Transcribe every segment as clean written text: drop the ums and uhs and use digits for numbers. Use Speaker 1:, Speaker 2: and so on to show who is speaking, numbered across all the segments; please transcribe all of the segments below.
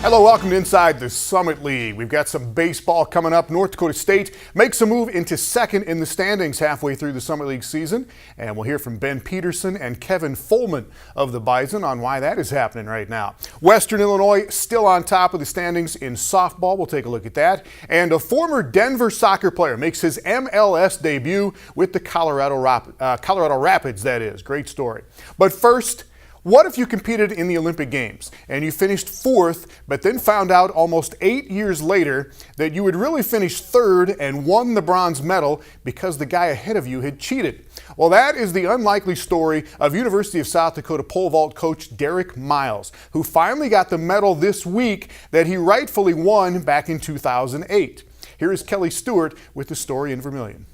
Speaker 1: Hello, welcome to Inside the Summit League. We've got some baseball coming up. North Dakota State makes a move into second in the standings halfway through the Summit League season. And we'll hear from Ben Peterson and Kevin Fullman of the Bison on why that is happening right now. Western Illinois still on top of the standings in softball. We'll take a look at that. And a former Denver soccer player makes his MLS debut with the Colorado Rapids, that is. Great story. But first, what if you competed in the Olympic Games and you finished fourth, but then found out almost 8 years later that you had really finished third and won the bronze medal because the guy ahead of you had cheated? Well, that is the unlikely story of University of South Dakota pole vault coach Derek Miles, who finally got the medal this week that he rightfully won back in 2008. Here is Kelly Stewart with the story in Vermillion.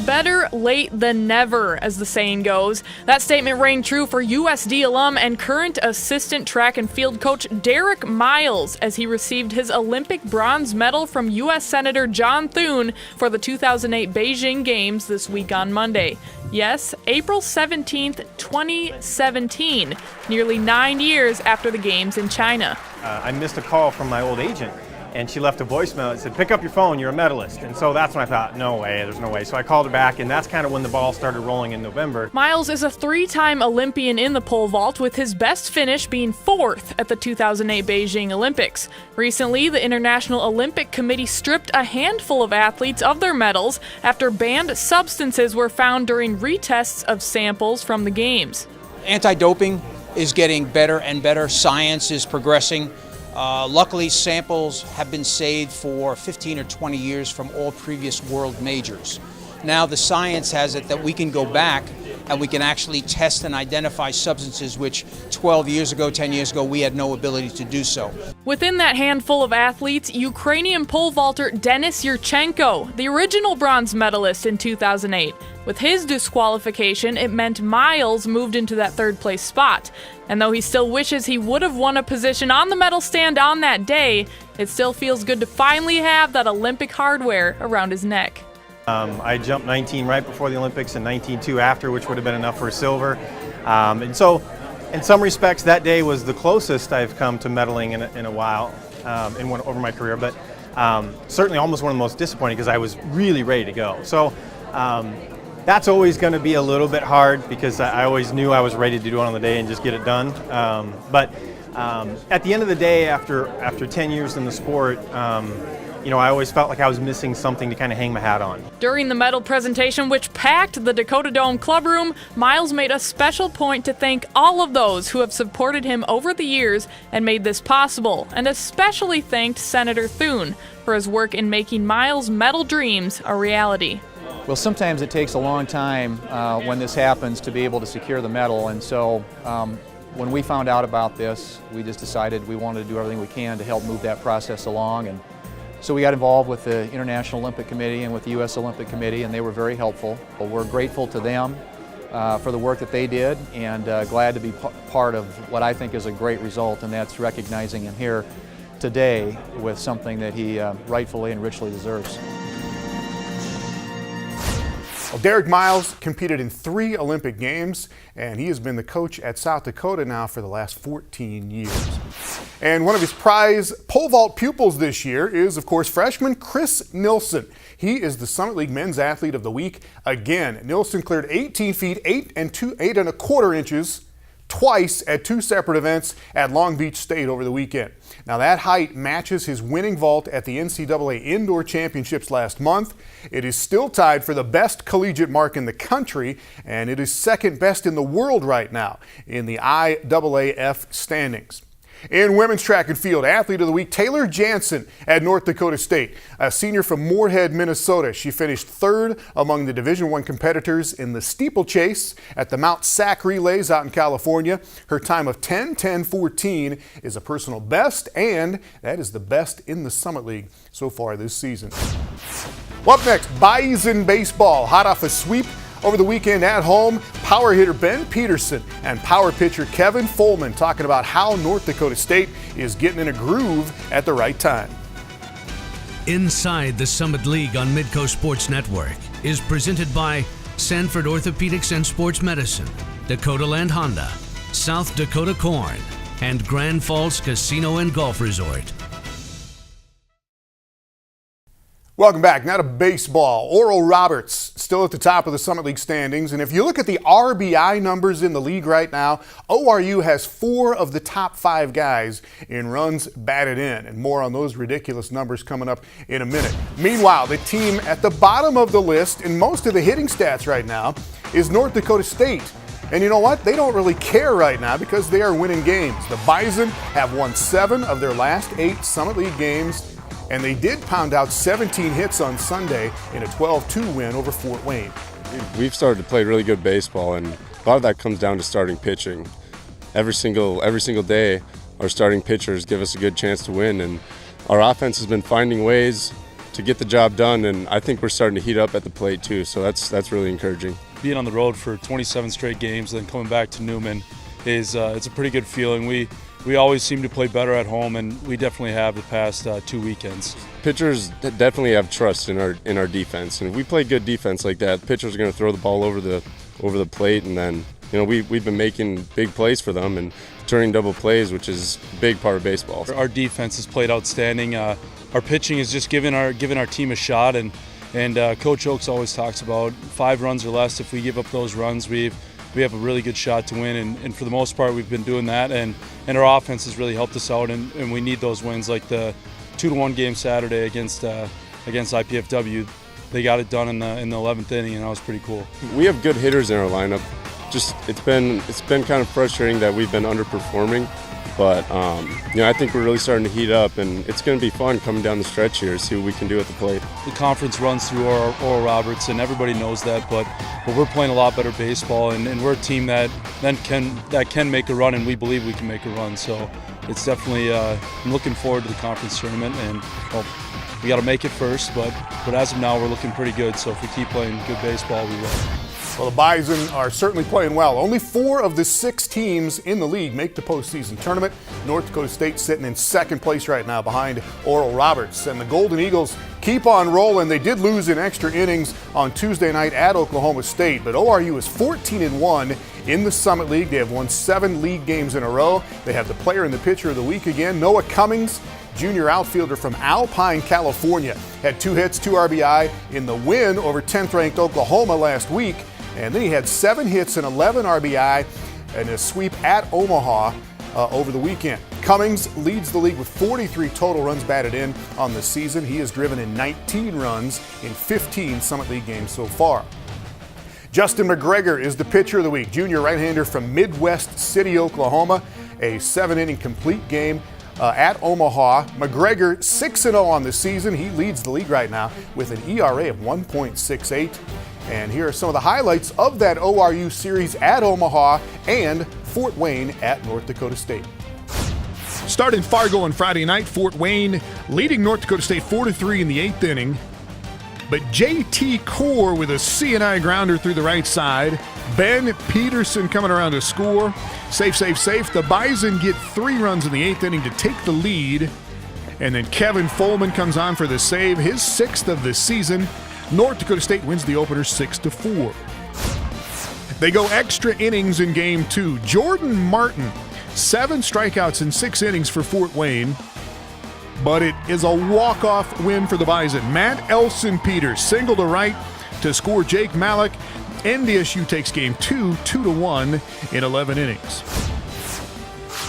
Speaker 2: Better late than never, as the saying goes. That statement rang true for USD alum and current assistant track and field coach Derek Miles as he received his Olympic bronze medal from U.S. Senator John Thune for the 2008 Beijing Games this week on Monday. Yes, April 17th, 2017, nearly 9 years after the Games in China.
Speaker 3: I missed a call from my old agent, and she left a voicemail that said, "Pick up your phone, you're a medalist." And so that's when I thought, no way, there's no way. So I called her back, and that's kind of when the ball started rolling in November.
Speaker 2: Miles is a three-time Olympian in the pole vault, with his best finish being fourth at the 2008 Beijing Olympics. Recently, the International Olympic Committee stripped a handful of athletes of their medals after banned substances were found during retests of samples from the Games.
Speaker 4: Anti-doping is getting better and better. Science is progressing. Luckily, samples have been saved for 15 or 20 years from all previous world majors. Now the science has it that we can go back and we can actually test and identify substances which 12 years ago, 10 years ago, we had no ability to do so.
Speaker 2: Within that handful of athletes, Ukrainian pole vaulter Denis Yurchenko, the original bronze medalist in 2008. With his disqualification, it meant Miles moved into that third-place spot. And though he still wishes he would have won a position on the medal stand on that day, it still feels good to finally have that Olympic hardware around his neck.
Speaker 3: I jumped 19 right before the Olympics and 19.2 after, which would have been enough for a silver. And so, in some respects, that day was the closest I've come to medaling in a while over my career, but certainly almost one of the most disappointing because I was really ready to go. So that's always going to be a little bit hard because I always knew I was ready to do it on the day and just get it done. But at the end of the day, after 10 years in the sport, I always felt like I was missing something to kind of hang my hat on.
Speaker 2: During the medal presentation, which packed the Dakota Dome clubroom, Miles made a special point to thank all of those who have supported him over the years and made this possible, and especially thanked Senator Thune for his work in making Miles' medal dreams a reality.
Speaker 5: Well, sometimes it takes a long time when this happens to be able to secure the medal, and so when we found out about this, we just decided we wanted to do everything we can to help move that process along. And so we got involved with the International Olympic Committee and with the U.S. Olympic Committee, and they were very helpful. We're grateful to them for the work that they did, and glad to be part of what I think is a great result, and that's recognizing him here today with something that he rightfully and richly deserves.
Speaker 1: Well, Derek Miles competed in 3 Olympic Games, and he has been the coach at South Dakota now for the last 14 years. And one of his prize pole vault pupils this year is, of course, freshman Chris Nilsson. He is the Summit League Men's Athlete of the Week again. Nilsson cleared 18 feet, 8 1/4 inches twice at 2 separate events at Long Beach State over the weekend. Now that height matches his winning vault at the NCAA Indoor Championships last month. It is still tied for the best collegiate mark in the country, and it is second best in the world right now in the IAAF standings. In women's track and field, Athlete of the Week, Taylor Jansen at North Dakota State, a senior from Moorhead, Minnesota. She finished third among the Division I competitors in the steeplechase at the Mount Sac Relays out in California. Her time of 10:10:14 is a personal best, and that is the best in the Summit League so far this season. Well, up next, Bison baseball, hot off a sweep over the weekend at home. Power hitter Ben Peterson and power pitcher Kevin Fullman talking about how North Dakota State is getting in a groove at the right time.
Speaker 6: Inside the Summit League on Midco Sports Network is presented by Sanford Orthopedics and Sports Medicine, Dakota Land Honda, South Dakota Corn, and Grand Falls Casino and Golf Resort.
Speaker 1: Welcome back. Now to baseball. Oral Roberts still at the top of the Summit League standings. And if you look at the RBI numbers in the league right now, ORU has 4 of the top 5 guys in runs batted in. And more on those ridiculous numbers coming up in a minute. Meanwhile, the team at the bottom of the list in most of the hitting stats right now is North Dakota State. And you know what? They don't really care right now because they are winning games. The Bison have won 7 of their last 8 Summit League games. And they did pound out 17 hits on Sunday in a 12-2 win over Fort Wayne.
Speaker 7: We've started to play really good baseball, and a lot of that comes down to starting pitching. Every single day, our starting pitchers give us a good chance to win, and our offense has been finding ways to get the job done, and I think we're starting to heat up at the plate too, so that's really encouraging.
Speaker 8: Being on the road for 27 straight games, then coming back to Newman is it's a pretty good feeling. We always seem to play better at home, and we definitely have the past 2 weekends.
Speaker 7: Pitchers definitely have trust in our defense, and if we play good defense like that, pitchers are going to throw the ball over the plate, and then we've been making big plays for them and turning double plays, which is a big part of baseball.
Speaker 8: Our defense has played outstanding. Our pitching is just giving our team a shot, and Coach Oakes always talks about 5 runs or less. If we give up those runs, we have a really good shot to win, and for the most part we've been doing that, and our offense has really helped us out, and we need those wins like the 2-1 game Saturday against IPFW. They got it done in the 11th inning, and that was pretty cool.
Speaker 7: We have good hitters in our lineup. Just it's been kind of frustrating that we've been underperforming, but I think we're really starting to heat up, and it's going to be fun coming down the stretch here, see what we can do at the plate.
Speaker 8: The conference runs through Oral Roberts, and everybody knows that, but we're playing a lot better baseball, and we're a team that can make a run, and we believe we can make a run. So it's definitely I'm looking forward to the conference tournament, and we got to make it first, but as of now we're looking pretty good. So if we keep playing good baseball, we will.
Speaker 1: Well, the Bison are certainly playing well. Only 4 of the 6 teams in the league make the postseason tournament. North Dakota State sitting in 2nd place right now behind Oral Roberts. And the Golden Eagles keep on rolling. They did lose in extra innings on Tuesday night at Oklahoma State, but ORU is 14-1 in the Summit League. They have won 7 league games in a row. They have the player and the pitcher of the week again. Noah Cummings, junior outfielder from Alpine, California, had 2 hits, 2 RBI in the win over 10th-ranked Oklahoma last week. And then he had 7 hits and 11 RBI in a sweep at Omaha over the weekend. Cummings leads the league with 43 total runs batted in on the season. He has driven in 19 runs in 15 Summit League games so far. Justin Mcgregor is the pitcher of the week, junior right-hander from Midwest City, Oklahoma. A 7-inning complete game at Omaha. Mcgregor 6-0 on the season. He leads the league right now with an ERA of 1.68. And here are some of the highlights of that ORU series at Omaha and Fort Wayne at North Dakota State.
Speaker 9: Start in Fargo on Friday night. Fort Wayne leading North Dakota State 4-3 in the 8th inning. But J.T. Core with a C&I grounder through the right side. Ben Peterson coming around to score. Safe. The Bison get 3 runs in the 8th inning to take the lead. And then Kevin Follman comes on for the save, his 6th of the season. North Dakota State wins the opener 6-4. They go extra innings in game 2. Jordan Martin, 7 strikeouts in 6 innings for Fort Wayne. But it is a walk-off win for the Bison. Matt Elson-Peters single to right to score Jake Malik. NDSU takes game 2, 2-1 in 11 innings.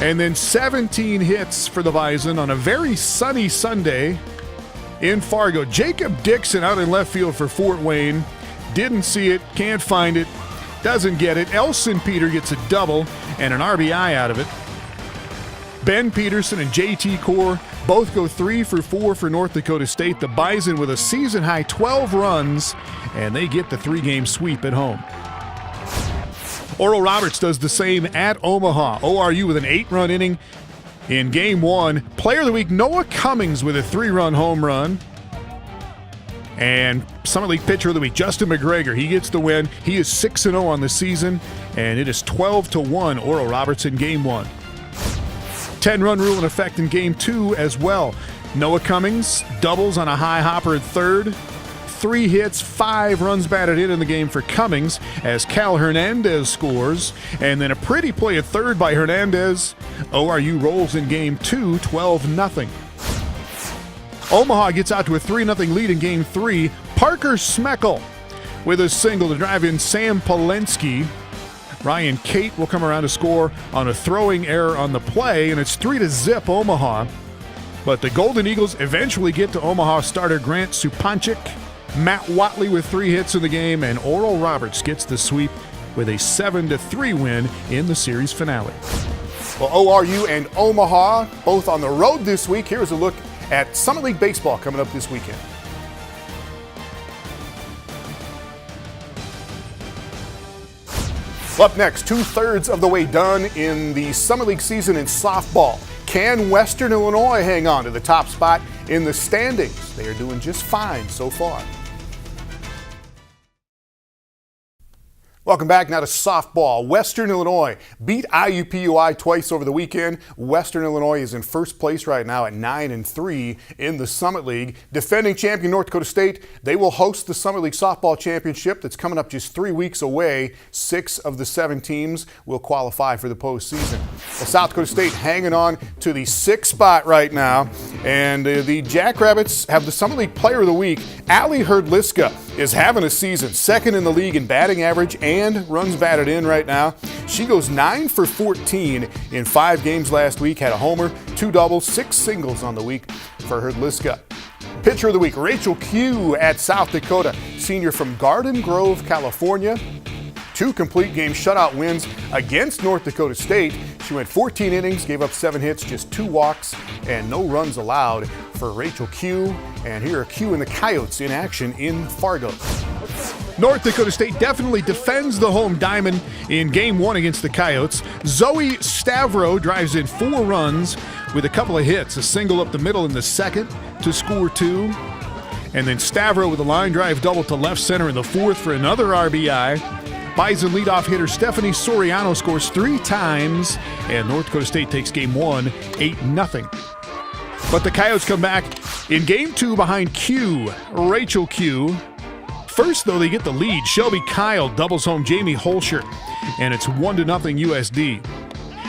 Speaker 9: And then 17 hits for the Bison on a very sunny Sunday in Fargo. Jacob Dixon out in left field for Fort Wayne. Didn't see it, can't find it, doesn't get it. Elson-Peter gets a double and an RBI out of it. Ben Peterson and J.T. Core both go 3 for 4 for North Dakota State. The Bison with a season-high 12 runs, and they get the 3-game sweep at home. Oral Roberts does the same at Omaha. ORU with an 8-run inning in game 1. Player of the week, Noah Cummings with a 3-run home run. And Summit League pitcher of the week, Justin Mcgregor. He gets the win. He is 6-0 on the season, and it is 12-1 Oral Roberts in game 1. 10-run rule in effect in game 2 as well. Noah Cummings doubles on a high hopper at third. 3 hits, 5 runs batted in the game for Cummings as Cal Hernandez scores. And then a pretty play at third by Hernandez. ORU rolls in game 2, 12-0. Omaha gets out to a 3-0 lead in game 3. Parker Smeckel with a single to drive in Sam Polensky. Ryan Cate will come around to score on a throwing error on the play, and it's 3-0 Omaha. But the Golden Eagles eventually get to Omaha starter Grant Supanchik, Matt Watley with 3 hits in the game, and Oral Roberts gets the sweep with a 7-3 win in the series finale.
Speaker 1: Well, ORU and Omaha both on the road this week. Here's a look at Summit League baseball coming up this weekend. Up next, 2/3 of the way done in the Summit League season in softball. Can Western Illinois hang on to the top spot in the standings? They are doing just fine so far. Welcome back now to softball. Western Illinois beat IUPUI twice over the weekend. Western Illinois is in first place right now at 9-3 in the Summit League. Defending champion North Dakota State, they will host the Summit League softball championship that's coming up just 3 weeks away. 6 of the 7 teams will qualify for the postseason. Well, South Dakota State hanging on to the 6th spot right now. And the Jackrabbits have the Summit League Player of the Week. Allie Herdliska is having a season, 2nd in the league in batting average and runs batted in right now. She goes 9 for 14 in 5 games last week, had a homer, 2 doubles, 6 singles on the week for Herdliska. Pitcher of the week, Rachel Q at South Dakota, senior from Garden Grove, California. 2 complete game shutout wins against North Dakota State. She went 14 innings, gave up 7 hits, just 2 walks, and no runs allowed for Rachel Q. And here are Q and the Coyotes in action in Fargo.
Speaker 9: North Dakota State definitely defends the home diamond in Game 1 against the Coyotes. Zoe Stavro drives in 4 runs with a couple of hits, a single up the middle in the 2nd to score 2. And then Stavro with a line drive double to left center in the 4th for another RBI. Bison leadoff hitter Stephanie Soriano scores 3 times, and North Dakota State takes Game 1, 8-0. But the Coyotes come back in Game 2 behind Q, Rachel Q. First, though, they get the lead. Shelby Kyle doubles home Jamie Holscher, and it's 1-0 USD.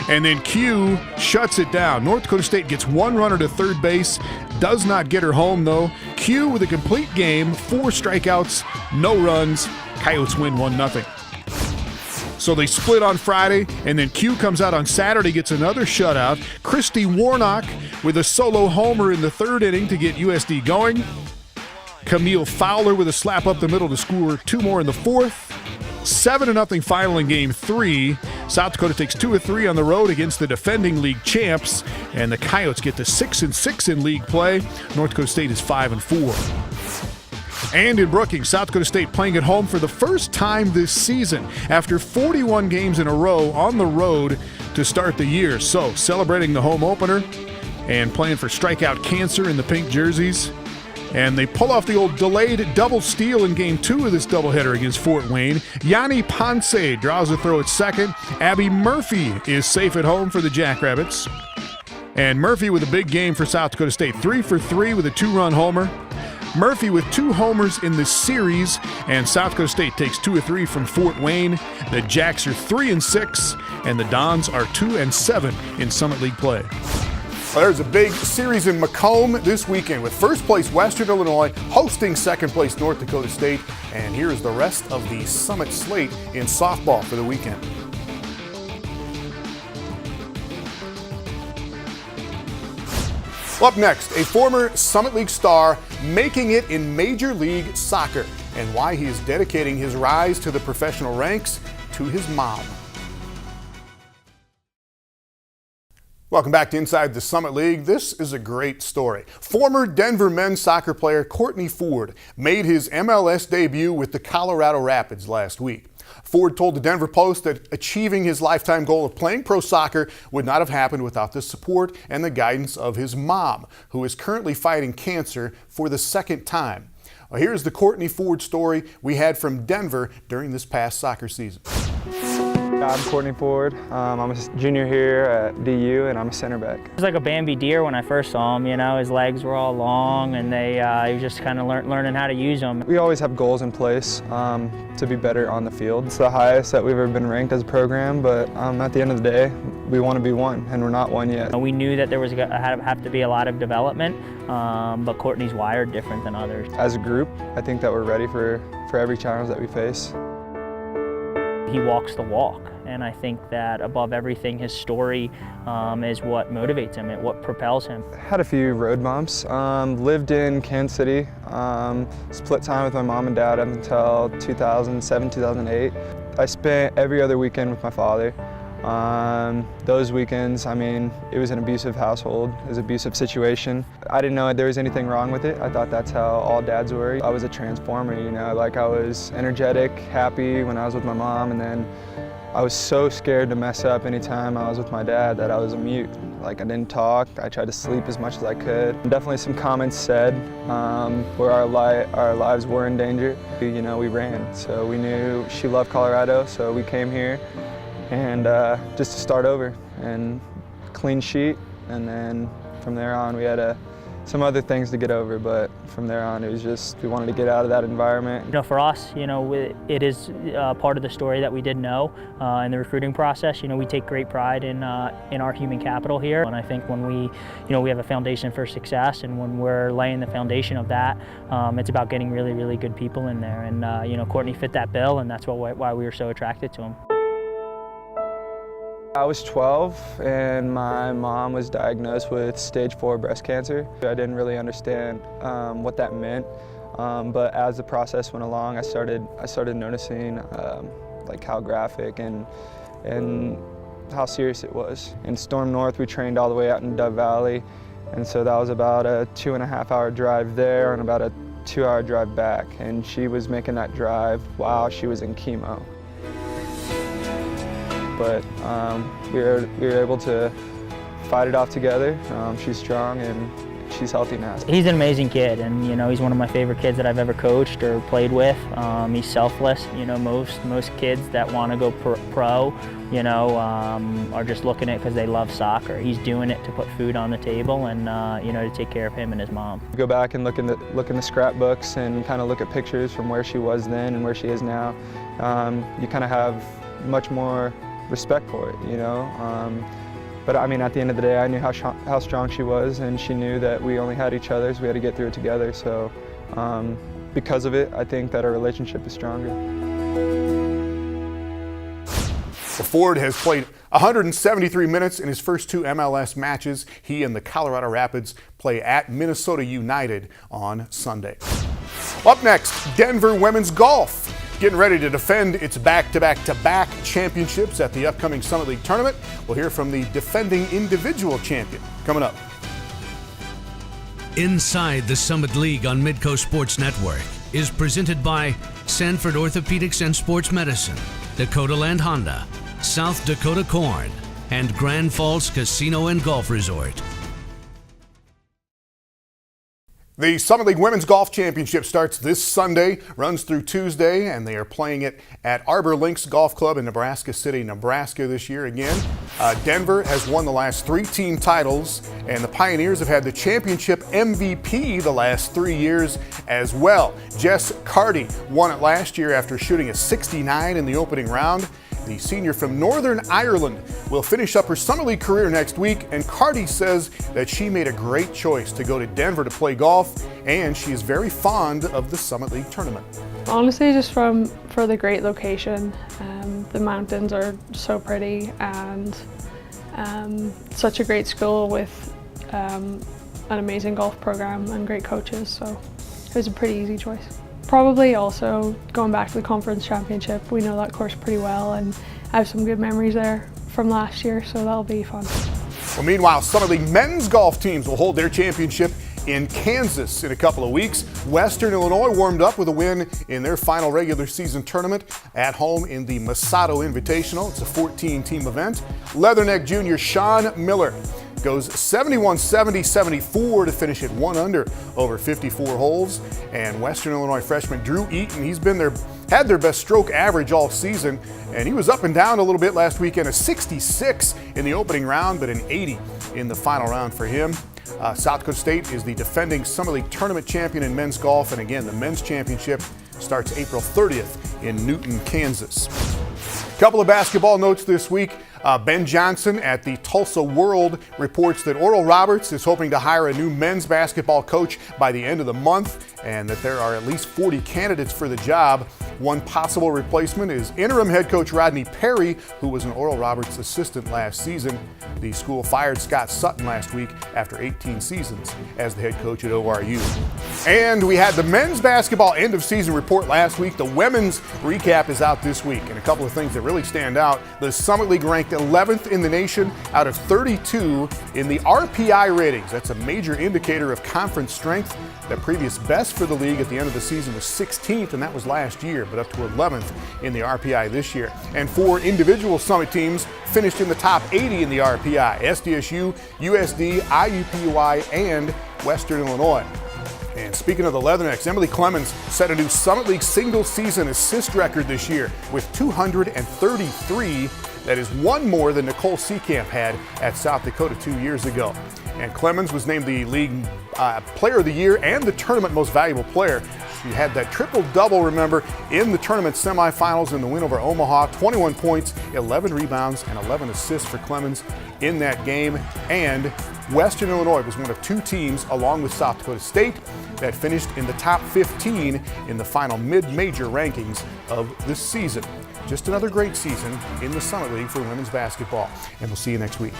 Speaker 9: And then Q shuts it down. North Dakota State gets 1 runner to third base, does not get her home, though. Q with a complete game, 4 strikeouts, no runs. Coyotes win 1-0. So they split on Friday, and then Q comes out on Saturday, gets another shutout. Christy Warnock with a solo homer in the 3rd inning to get USD going. Camille Fowler with a slap up the middle to score 2 more in the 4th. 7-0 final in Game 3. South Dakota takes 2 of 3 on the road against the defending league champs, and the Coyotes get to 6-6 in league play. North Dakota State is 5-4. And in Brookings, South Dakota State playing at home for the first time this season after 41 games in a row on the road to start the year. So celebrating the home opener and playing for strikeout cancer in the pink jerseys. And they pull off the old delayed double steal in Game 2 of this doubleheader against Fort Wayne. Yanni Ponce draws a throw at second. Abby Murphy is safe at home for the Jackrabbits. And Murphy with a big game for South Dakota State. 3 for 3 with a 2-run homer. Murphy with 2 homers in this series, and South Dakota State takes 2 of 3 from Fort Wayne. The Jacks are 3-6, and the Dons are 2-7 in Summit League play.
Speaker 1: Well, there's a big series in Macomb this weekend with first place Western Illinois hosting second place North Dakota State. And here's the rest of the Summit slate in softball for the weekend. Up next, a former Summit League star making it in Major League Soccer and why he is dedicating his rise to the professional ranks to his mom. Welcome back to Inside the Summit League. This is a great story. Former Denver men's soccer player Courtney Ford made his MLS debut with the Colorado Rapids last week. Ford told the Denver Post that achieving his lifetime goal of playing pro soccer would not have happened without the support and the guidance of his mom, who is currently fighting cancer for the 2nd time. Well, here's the Courtney Ford story we had from Denver during this past soccer season.
Speaker 10: I'm Courtney Ford. I'm a junior here at DU, and I'm a center back.
Speaker 11: He was like a Bambi deer when I first saw him. You know, his legs were all long, and he was just kind of learning how to use them.
Speaker 10: We always have goals in place to be better on the field. It's the highest that we've ever been ranked as a program, but at the end of the day, we want to be one, and we're not one yet.
Speaker 11: We knew that there was have to be a lot of development, but Courtney's wired different than others.
Speaker 10: As a group, I think that we're ready for every challenge that we face.
Speaker 11: He walks the walk, and I think that above everything, his story is what motivates him, what propels him.
Speaker 10: Had a few road bumps. Lived in Kansas City. Split time with my mom and dad up until 2007, 2008. I spent every other weekend with my father. Those weekends, I mean, it was an abusive household, it was an abusive situation. I didn't know there was anything wrong with it. I thought that's how all dads were. I was a transformer, you know, like I was energetic, happy when I was with my mom, and then I was so scared to mess up anytime I was with my dad that I was a mute. Like I didn't talk, I tried to sleep as much as I could. Definitely some comments said where our lives were in danger. You know, we ran, so we knew she loved Colorado, so we came here. And just to start over and clean sheet, and then from there on we had some other things to get over, but from there on it was just we wanted to get out of that environment.
Speaker 11: You know, for us, you know, it is part of the story that we did know in the recruiting process. You know, we take great pride in our human capital here, and I think when we have a foundation for success, and when we're laying the foundation of that, it's about getting really, really good people in there, and you know, Courtney fit that bill, and that's why we were so attracted to him.
Speaker 10: I was 12 and my mom was diagnosed with stage 4 breast cancer. I didn't really understand what that meant, but as the process went along, I started noticing like how graphic and how serious it was. In Storm North, we trained all the way out in Dove Valley, and so that was about a 2.5-hour drive there and about a 2-hour drive back, and she was making that drive while she was in chemo. But we were able to fight it off together. She's strong and she's healthy now.
Speaker 11: He's an amazing kid, and you know, he's one of my favorite kids that I've ever coached or played with. He's selfless. You know, most kids that want to go pro, you know, are just looking at it because they love soccer. He's doing it to put food on the table and you know, to take care of him and his mom.
Speaker 10: Go back and look in the scrapbooks and kind of look at pictures from where she was then and where she is now. You kind of have much more respect for it, you know. But I mean, at the end of the day, I knew how strong she was, and she knew that we only had each other, so we had to get through it together. So because of it, I think that our relationship is stronger.
Speaker 1: Ford has played 173 minutes in his first 2 MLS matches. He and the Colorado Rapids play at Minnesota United on Sunday. Up next, Denver women's golf. Getting ready to defend its back-to-back-to-back championships at the upcoming Summit League tournament. We'll hear from the defending individual champion coming up.
Speaker 6: Inside the Summit League on Midco Sports Network is presented by Sanford Orthopedics and Sports Medicine, Dakota Land Honda, South Dakota Corn, and Grand Falls Casino and Golf Resort.
Speaker 1: The Summit League Women's Golf Championship starts this Sunday, runs through Tuesday, and they are playing it at Arbor Links Golf Club in Nebraska City, Nebraska this year again. Denver has won the last 3 team titles, and the Pioneers have had the championship MVP the last 3 years as well. Jess Carty won it last year after shooting a 69 in the opening round. The senior from Northern Ireland will finish up her Summit League career next week, and Carty says that she made a great choice to go to Denver to play golf, and she is very fond of the Summit League tournament.
Speaker 12: Honestly, just for the great location. The mountains are so pretty, and such a great school with an amazing golf program and great coaches, so it was a pretty easy choice. Probably also going back to the conference championship. We know that course pretty well, and I have some good memories there from last year, so that'll be fun.
Speaker 1: Well, meanwhile, Summit League men's golf teams will hold their championship in Kansas in a couple of weeks. Western Illinois warmed up with a win in their final regular season tournament at home in the Masato Invitational. It's a 14-team event. Leatherneck junior Sean Miller goes 71, 70, 74 to finish at 1 under over 54 holes. And Western Illinois freshman Drew Eaton, he's had their best stroke average all season, and he was up and down a little bit last weekend. A 66 in the opening round, but an 80 in the final round for him. South Dakota State is the defending Summer League tournament champion in men's golf, and again, the men's championship starts April 30th in Newton, Kansas. Couple of basketball notes this week. Ben Jansen at the Tulsa World reports that Oral Roberts is hoping to hire a new men's basketball coach by the end of the month, and that there are at least 40 candidates for the job. One possible replacement is interim head coach Rodney Perry, who was an Oral Roberts assistant last season. The school fired Scott Sutton last week after 18 seasons as the head coach at ORU. And we had the men's basketball end of season report last week. The women's recap is out this week, and a couple of things that really stand out. The Summit League ranked 11th in the nation out of 32 in the RPI ratings. That's a major indicator of conference strength. The previous best for the league at the end of the season was 16th, and that was last year, but up to 11th in the RPI this year. And 4 individual Summit teams finished in the top 80 in the RPI: SDSU, USD, IUPUI, and Western Illinois. And speaking of the Leathernecks, Emily Clemens set a new Summit League single season assist record this year with 233. That is one more than Nicole Seekamp had at South Dakota 2 years ago. And Clemens was named the league player of the year and the tournament most valuable player. She had that triple-double, remember, in the tournament semifinals in the win over Omaha. 21 points, 11 rebounds, and 11 assists for Clemens in that game. And Western Illinois was one of 2 teams, along with South Dakota State, that finished in the top 15 in the final mid-major rankings of this season. Just another great season in the Summit League for women's basketball. And we'll see you next week.